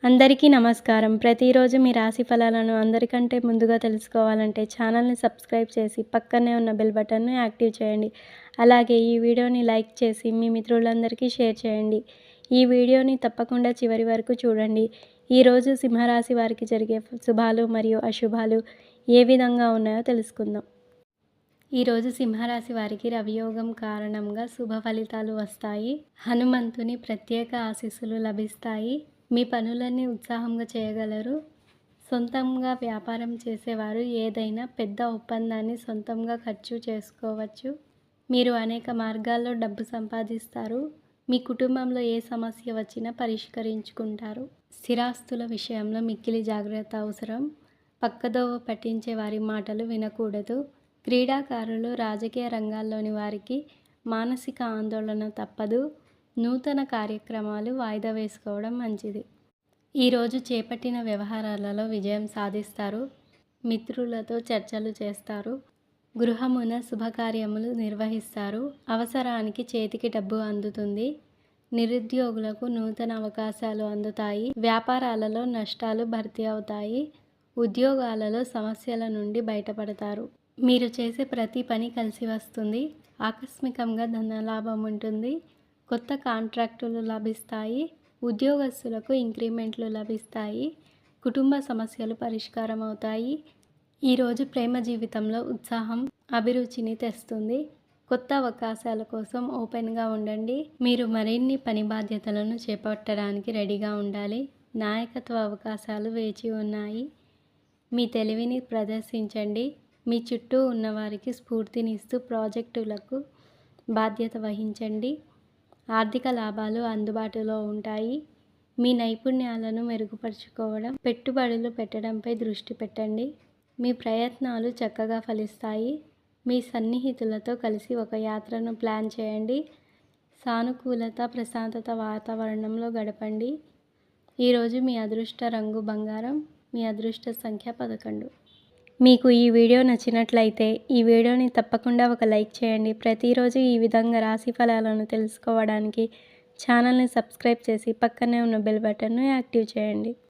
అందరికీ నమస్కారం. ప్రతిరోజు మీ రాశి ఫలాలను అందరికంటే ముందుగా తెలుసుకోవాలంటే ఛానల్‌ని సబ్స్క్రైబ్ చేసి పక్కనే ఉన్న బెల్ బటన్‌ను యాక్టివ్ చేయండి. అలాగే ఈ వీడియోని లైక్ చేసి మీ మిత్రులందరికీ షేర్ చేయండి. ఈ వీడియోని తప్పకుండా చివరి వరకు చూడండి. ఈరోజు సింహరాశి వారికి జరిగే శుభాలు మరియు అశుభాలు ఏ విధంగా ఉన్నాయో తెలుసుకుందాం. ఈరోజు సింహరాశి వారికి రవియోగం కారణంగా శుభ ఫలితాలు వస్తాయి. హనుమంతుని ప్రత్యేక ఆశీస్సులు లభిస్తాయి. మీ పనులన్నీ ఉత్సాహంగా చేయగలరు. సొంతంగా వ్యాపారం చేసేవారు ఏదైనా పెద్ద ఒప్పందాన్ని సొంతంగా ఖర్చు చేసుకోవచ్చు. మీరు అనేక మార్గాల్లో డబ్బు సంపాదిస్తారు. మీ కుటుంబంలో ఏ సమస్య వచ్చినా పరిష్కరించుకుంటారు. స్థిరాస్తుల విషయంలో మిక్కిలి జాగ్రత్త అవసరం. పక్కదోవ పట్టించే వారి మాటలు వినకూడదు. క్రీడాకారులు, రాజకీయ రంగాల్లోని వారికి మానసిక ఆందోళన తప్పదు. నూతన కార్యక్రమాలు వాయిదా వేసుకోవడం మంచిది. ఈరోజు చేపట్టిన వ్యవహారాలలో విజయం సాధిస్తారు. మిత్రులతో చర్చలు చేస్తారు. గృహమున శుభకార్యములు నిర్వహిస్తారు. అవసరానికి చేతికి డబ్బు అందుతుంది. నిరుద్యోగులకు నూతన అవకాశాలు అందుతాయి. వ్యాపారాలలో నష్టాలు భర్తీ అవుతాయి. ఉద్యోగాలలో సమస్యల నుండి బయటపడతారు. మీరు చేసే ప్రతి పని కలిసి వస్తుంది. ఆకస్మికంగా ధనలాభం ఉంటుంది. కొత్త కాంట్రాక్టులు లభిస్తాయి. ఉద్యోగస్తులకు ఇంక్రిమెంట్లు లభిస్తాయి. కుటుంబ సమస్యలు పరిష్కారం అవుతాయి. ఈరోజు ప్రేమ జీవితంలో ఉత్సాహం, అభిరుచిని తెస్తుంది. కొత్త అవకాశాల కోసం ఓపెన్గా ఉండండి. మీరు మరిన్ని పని బాధ్యతలను చేపట్టడానికి రెడీగా ఉండాలి. నాయకత్వ అవకాశాలు వేచి ఉన్నాయి. మీ తెలివిని ప్రదర్శించండి. మీ చుట్టూ ఉన్నవారికి స్ఫూర్తినిస్తూ ప్రాజెక్టులకు బాధ్యత వహించండి. ఆర్థిక లాభాలు అందుబాటులో ఉంటాయి. మీ నైపుణ్యాలను మెరుగుపరుచుకోవడం, పెట్టుబడులు పెట్టడంపై దృష్టి పెట్టండి. మీ ప్రయత్నాలు చక్కగా ఫలిస్తాయి. మీ సన్నిహితులతో కలిసి ఒక యాత్రను ప్లాన్ చేయండి. సానుకూలత, ప్రశాంతత వాతావరణంలో గడపండి. ఈరోజు మీ అదృష్ట రంగు బంగారం. మీ అదృష్ట సంఖ్య 11. మీకు ఈ వీడియో నచ్చినట్లయితే ఈ వీడియోని తప్పకుండా ఒక లైక్ చేయండి. ప్రతిరోజు ఈ విధంగా రాశి ఫలాలను తెలుసుకోవడానికి ఛానల్ని సబ్స్క్రైబ్ చేసి పక్కనే ఉన్న బెల్ బటన్ను యాక్టివ్ చేయండి.